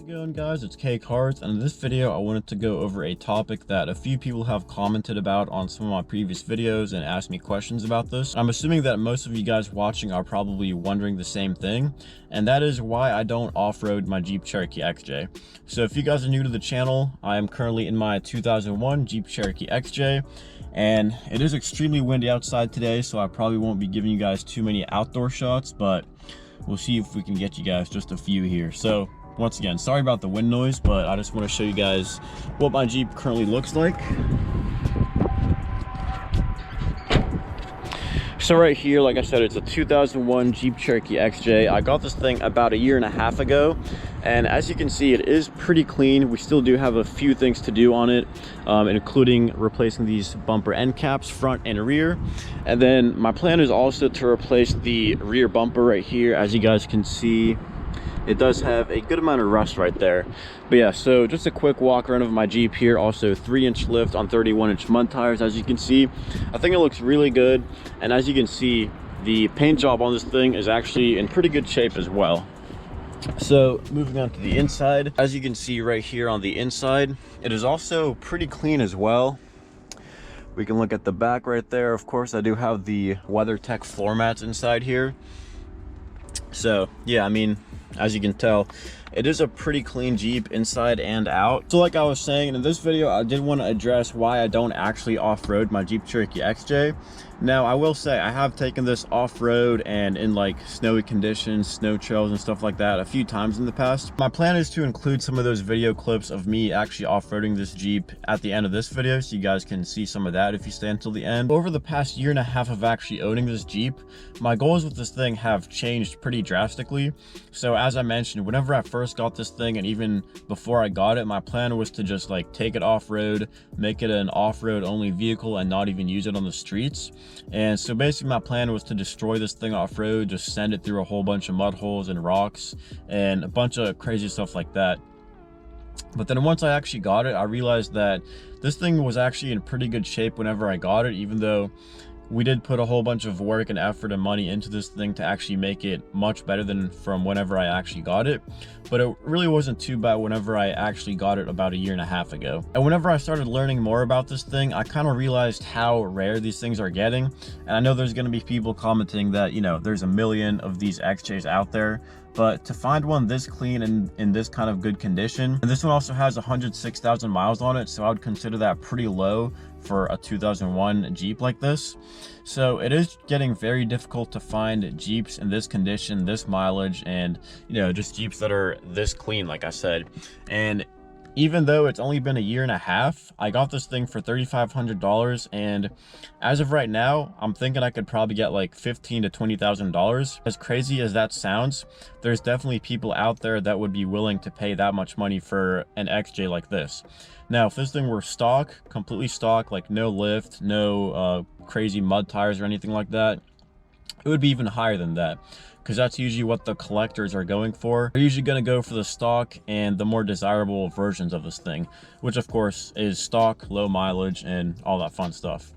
Going, guys? It's K Cards, and in this video I wanted to go over a topic that a few people have commented about on some of my previous videos and asked me questions about this. I'm assuming that most of you guys watching are probably wondering the same thing, and that is why I don't off-road my Jeep Cherokee XJ. So if you guys are new to the channel, I am currently in my 2001 Jeep Cherokee XJ, and it is extremely windy outside today, so I probably won't be giving you guys too many outdoor shots, but we'll see if we can get you guys just a few here. So once again, sorry about the wind noise, but I just want to show you guys what my Jeep currently looks like. So right here, like I said, it's a 2001 Jeep Cherokee XJ. I got this thing about 1.5 years ago, and as you can see, it is pretty clean. We still do have a few things to do on it, including replacing these bumper end caps, front and rear. And then my plan is also to replace the rear bumper right here. As you guys can see, it does have a good amount of rust right there. But yeah, so just a quick walk around of my Jeep here. Also 3-inch lift on 31-inch mud tires. As you can see, I think it looks really good. And as you can see, the paint job on this thing is actually in pretty good shape as well. So moving on to the inside, as you can see right here on the inside, it is also pretty clean as well. We can look at the back right there. Of course, I do have the WeatherTech floor mats inside here. So yeah, I mean, as you can tell, it is a pretty clean Jeep inside and out. So like I was saying, in this video I did want to address why I don't actually off-road my Jeep Cherokee XJ. Now I will say I have taken this off-road and in like snowy conditions, snow trails and stuff like that a few times in the past. My plan is to include some of those video clips of me actually off-roading this Jeep at the end of this video, so you guys can see some of that if you stay until the end. Over the past 1.5 years of actually owning this Jeep, my goals with this thing have changed pretty drastically. So as I mentioned, whenever I first got this thing, and even before I got it, my plan was to just like take it off-road, make it an off-road only vehicle and not even use it on the streets. And so basically my plan was to destroy this thing off-road, just send it through a whole bunch of mud holes and rocks and a bunch of crazy stuff like that. But then once I actually got it, I realized that this thing was actually in pretty good shape whenever I got it, even though we did put a whole bunch of work and effort and money into this thing to actually make it much better than from whenever I actually got it. But it really wasn't too bad whenever I actually got it about 1.5 years ago. And whenever I started learning more about this thing, I kind of realized how rare these things are getting. And I know there's going to be people commenting that, you know, there's a million of these XJs out there, but to find one this clean and in this kind of good condition, and this one also has 106,000 miles on it, so I would consider that pretty low for a 2001 Jeep like this. So it is getting very difficult to find Jeeps in this condition, this mileage, and you know, just Jeeps that are this clean, like I said. And even though it's only been 1.5 years, I got this thing for $3,500, and as of right now, I'm thinking I could probably get like $15,000 to $20,000. As crazy as that sounds, there's definitely people out there that would be willing to pay that much money for an XJ like this. Now, if this thing were stock, completely stock, like no lift, no crazy mud tires or anything like that, it would be even higher than that, because that's usually what the collectors are going for. They're usually going to go for the stock and the more desirable versions of this thing, which of course is stock, low mileage, and all that fun stuff.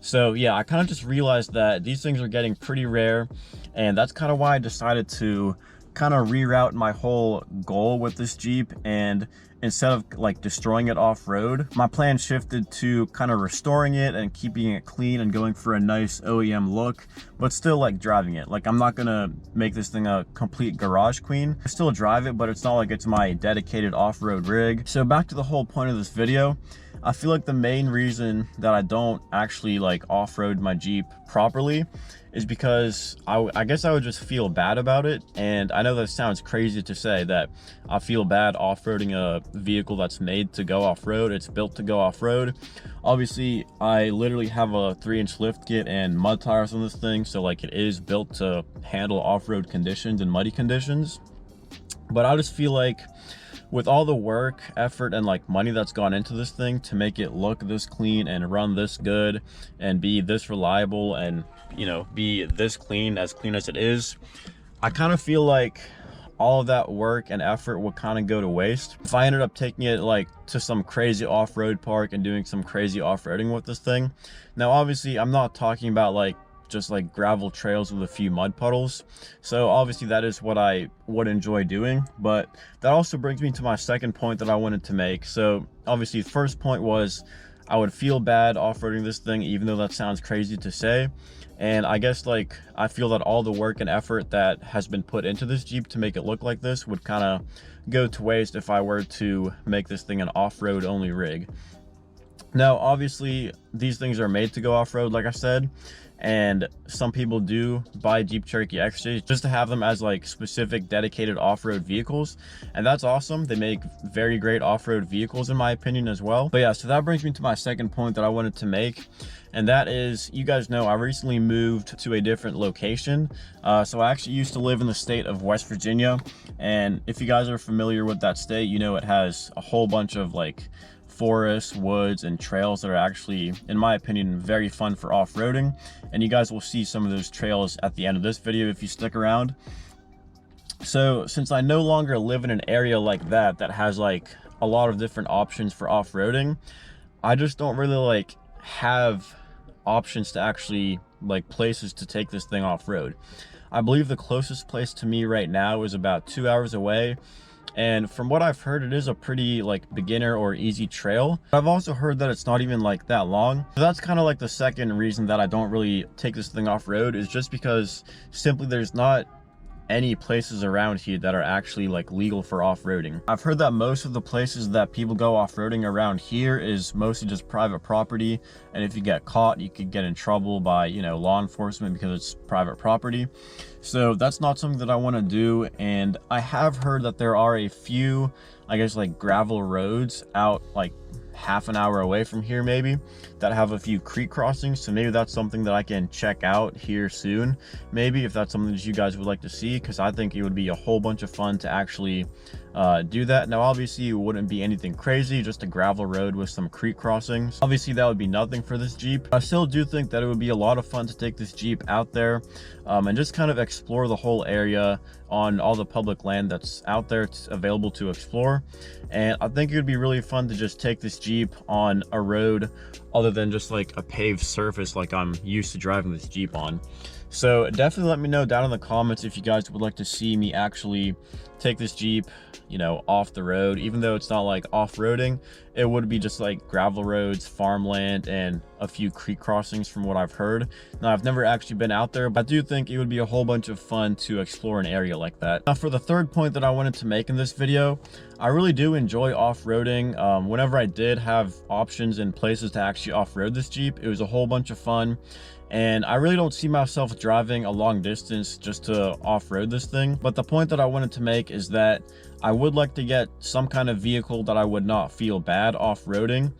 So yeah, I kind of just realized that these things are getting pretty rare, and that's kind of why I decided to kind of reroute my whole goal with this Jeep. And instead of like destroying it off-road, my plan shifted to kind of restoring it and keeping it clean and going for a nice OEM look, but still like driving it. Like, I'm not gonna make this thing a complete garage queen. I still drive it, but it's not like it's my dedicated off-road rig. So back to the whole point of this video, I feel like the main reason that I don't actually like off-road my Jeep properly is because I guess I would just feel bad about it. And I know that sounds crazy to say that I feel bad off-roading a vehicle that's made to go off-road. It's built to go off-road. Obviously, I literally have a 3-inch lift kit and mud tires on this thing, so like it is built to handle off-road conditions and muddy conditions. But I just feel like with all the work, effort, and like money that's gone into this thing to make it look this clean and run this good and be this reliable and, you know, be this clean as it is, I kind of feel like all of that work and effort would kind of go to waste if I ended up taking it like to some crazy off-road park and doing some crazy off-roading with this thing. Now obviously I'm not talking about like just like gravel trails with a few mud puddles. So obviously that is what I would enjoy doing, but that also brings me to my second point that I wanted to make. So obviously the first point was I would feel bad off-roading this thing, even though that sounds crazy to say. And I guess like I feel that all the work and effort that has been put into this Jeep to make it look like this would kind of go to waste if I were to make this thing an off-road only rig. Now obviously these things are made to go off-road, like I said, and some people do buy Jeep Cherokee XJs just to have them as like specific dedicated off-road vehicles, and that's awesome. They make very great off-road vehicles in my opinion as well. But yeah, so that brings me to my second point that I wanted to make, and that is, you guys know I recently moved to a different location. So I actually used to live in the state of West Virginia, and if you guys are familiar with that state, you know it has a whole bunch of like forests, woods, and trails that are actually, in my opinion, very fun for off-roading. And you guys will see some of those trails at the end of this video if you stick around. So since I no longer live in an area like that that has like a lot of different options for off-roading, I just don't really like have options to actually like places to take this thing off-road. I believe the closest place to me right now is about 2 hours away, and from what I've heard, it is a pretty like beginner or easy trail. I've also heard that it's not even like that long. So that's kind of like the second reason that I don't really take this thing off road, is just because simply there's not any places around here that are actually like legal for off-roading. I've heard that most of the places that people go off-roading around here is mostly just private property, and if you get caught, you could get in trouble by, you know, law enforcement because it's private property. So that's not something that I want to do. And I have heard that there are a few, I guess, like gravel roads out like half an hour away from here maybe, that have a few creek crossings. So maybe that's something that I can check out here soon, maybe, if that's something that you guys would like to see, because I think it would be a whole bunch of fun to actually do that. Now obviously it wouldn't be anything crazy, just a gravel road with some creek crossings. Obviously that would be nothing for this Jeep. I still do think that it would be a lot of fun to take this Jeep out there and just kind of explore the whole area on all the public land that's out there available to explore. And I think it would be really fun to just take this Jeep on a road other than just like a paved surface like I'm used to driving this Jeep on. So definitely let me know down in the comments if you guys would like to see me actually take this Jeep, you know, off the road. Even though it's not like off-roading, it would be just like gravel roads, farmland, and a few creek crossings from what I've heard. Now I've never actually been out there, but I do think it would be a whole bunch of fun to explore an area like that. Now for the third point that I wanted to make in this video, I really do enjoy off-roading. Whenever I did have options and places to actually off-road this Jeep, it was a whole bunch of fun. And I really don't see myself driving a long distance just to off-road this thing. But the point that I wanted to make is that I would like to get some kind of vehicle that I would not feel bad off-roading.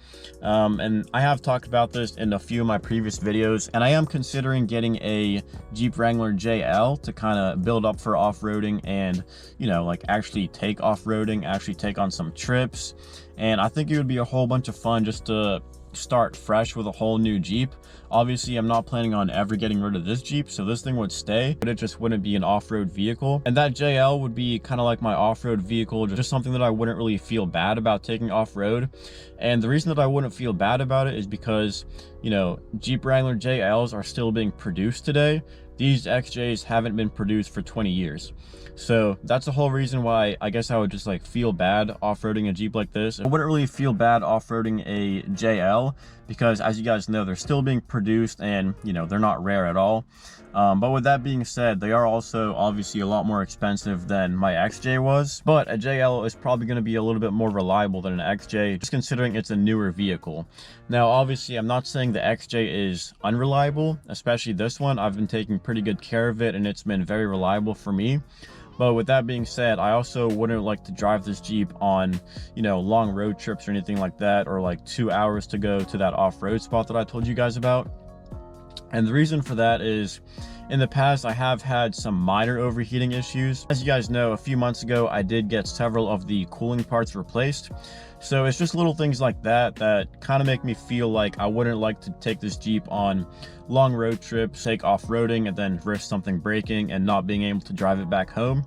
And I have talked about this in a few of my previous videos, and I am considering getting a Jeep Wrangler JL to kind of build up for off-roading and, you know, like actually take off-roading, actually take on some trips. And I think it would be a whole bunch of fun just to start fresh with a whole new Jeep. Obviously I'm not planning on ever getting rid of this Jeep, so this thing would stay, but it just wouldn't be an off-road vehicle. And that JL would be kind of like my off-road vehicle, just something that I wouldn't really feel bad about taking off-road. And the reason that I wouldn't feel bad about it is because, you know, Jeep Wrangler JLs are still being produced today. These XJs haven't been produced for 20 years. So that's the whole reason why I guess I would just like feel bad off-roading a Jeep like this. I wouldn't really feel bad off-roading a JL because, as you guys know, they're still being produced and, you know, they're not rare at all. But with that being said, they are also obviously a lot more expensive than my XJ was. But a JL is probably going to be a little bit more reliable than an XJ, just considering it's a newer vehicle. Now, obviously, I'm not saying the XJ is unreliable, especially this one. I've been taking pretty good care of it and it's been very reliable for me. But with that being said, I also wouldn't like to drive this Jeep on, you know, long road trips or anything like that, or like 2 hours to go to that off-road spot that I told you guys about. And the reason for that is In the past, I have had some minor overheating issues. As you guys know, a few months ago, I did get several of the cooling parts replaced. So it's just little things like that that kind of make me feel like I wouldn't like to take this Jeep on long road trips, take off-roading, and then risk something breaking and not being able to drive it back home.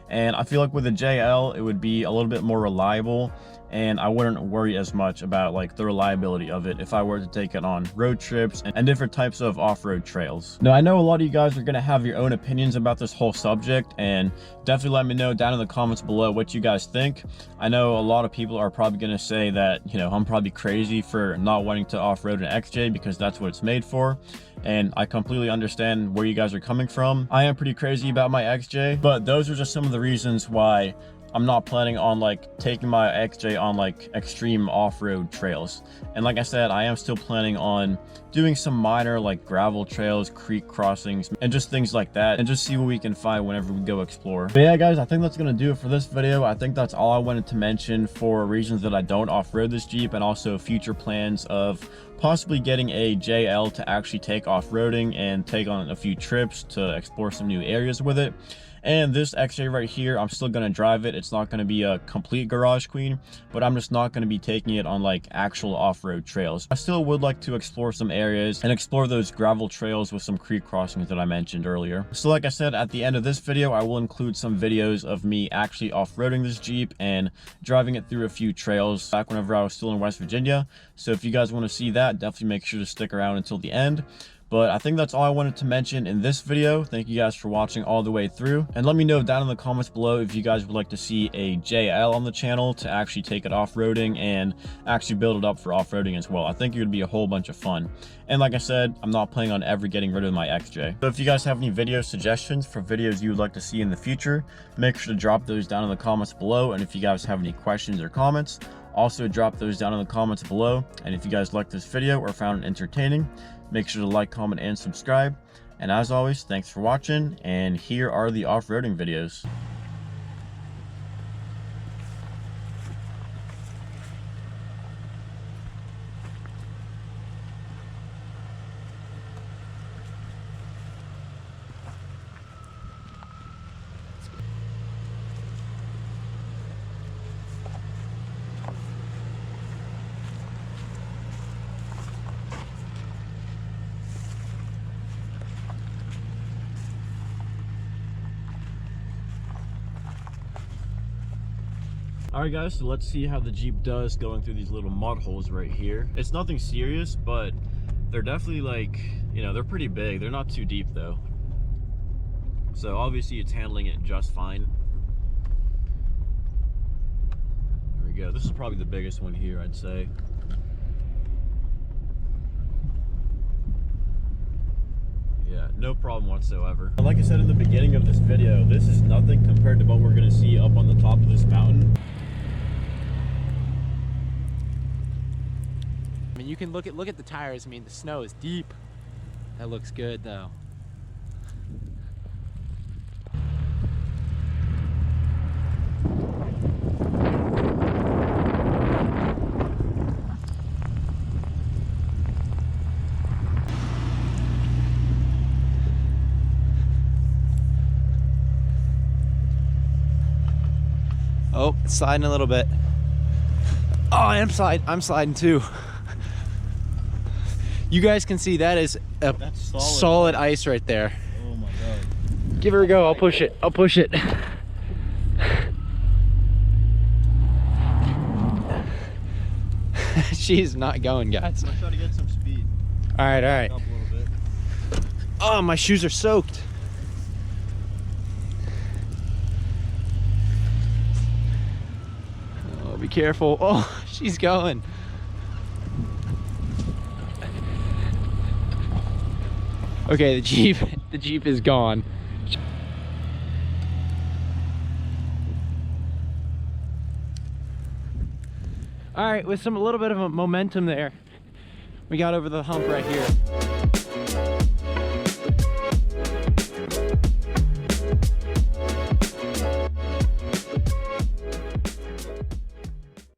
And I feel like with a JL, it would be a little bit more reliable, and I wouldn't worry as much about like the reliability of it if I were to take it on road trips and different types of off-road trails. Now, I know a lot of you guys are going to have your own opinions about this whole subject, and definitely let me know down in the comments below what you guys think. I know a lot of people are probably going to say that, you know, I'm probably crazy for not wanting to off-road an XJ because that's what it's made for. And I completely understand where you guys are coming from. I am pretty crazy about my XJ, but those are just some of the reasons why I'm not planning on like taking my XJ on like extreme off-road trails. And like I said, I am still planning on doing some minor like gravel trails, creek crossings, and just things like that, and just see what we can find whenever we go explore. But yeah, guys, I think that's gonna do it for this video. I think that's all I wanted to mention for reasons that I don't off-road this Jeep, and also future plans of possibly getting a JL to actually take off-roading and take on a few trips to explore some new areas with it. And this XJ right here, I'm still gonna drive it. It's not gonna be a complete garage queen, but I'm just not gonna be taking it on like actual off-road trails. I still would like to explore some areas and explore those gravel trails with some creek crossings that I mentioned earlier. So like I said, at the end of this video, I will include some videos of me actually off-roading this Jeep and driving it through a few trails back whenever I was still in West Virginia. So if you guys want to see that, definitely make sure to stick around until the end. But I think that's all I wanted to mention in this video. Thank you guys for watching all the way through. And let me know down in the comments below if you guys would like to see a JL on the channel to actually take it off-roading and actually build it up for off-roading as well. I think it would be a whole bunch of fun. And like I said, I'm not planning on ever getting rid of my XJ. So if you guys have any video suggestions for videos you would like to see in the future, make sure to drop those down in the comments below. And if you guys have any questions or comments, also drop those down in the comments below. And if you guys liked this video or found it entertaining, make sure to like, comment, and subscribe. And as always, thanks for watching, and here are the off-roading videos. Alright guys, so let's see how the Jeep does going through these little mud holes right here. It's nothing serious, but they're definitely like, you know, they're pretty big. They're not too deep though. So obviously it's handling it just fine. There we go. This is probably the biggest one here, I'd say. Yeah, no problem whatsoever. Like I said in the beginning of this video, this is nothing compared to what we're gonna see up on the top of this mountain. I mean, you can look at the tires. I mean, the snow is deep. That looks good though. Oh, it's sliding a little bit. Oh, I'm sliding too. You guys can see that is a solid ice right there. Oh my god. Give her a go. I'll push it. I'll push it. She's not going, guys. I'm gonna try to get some speed. All right, all right. Up a little bit. Oh, my shoes are soaked. Oh, be careful. Oh, she's going. Okay, the Jeep is gone. All right, with a little bit of a momentum there, we got over the hump right here.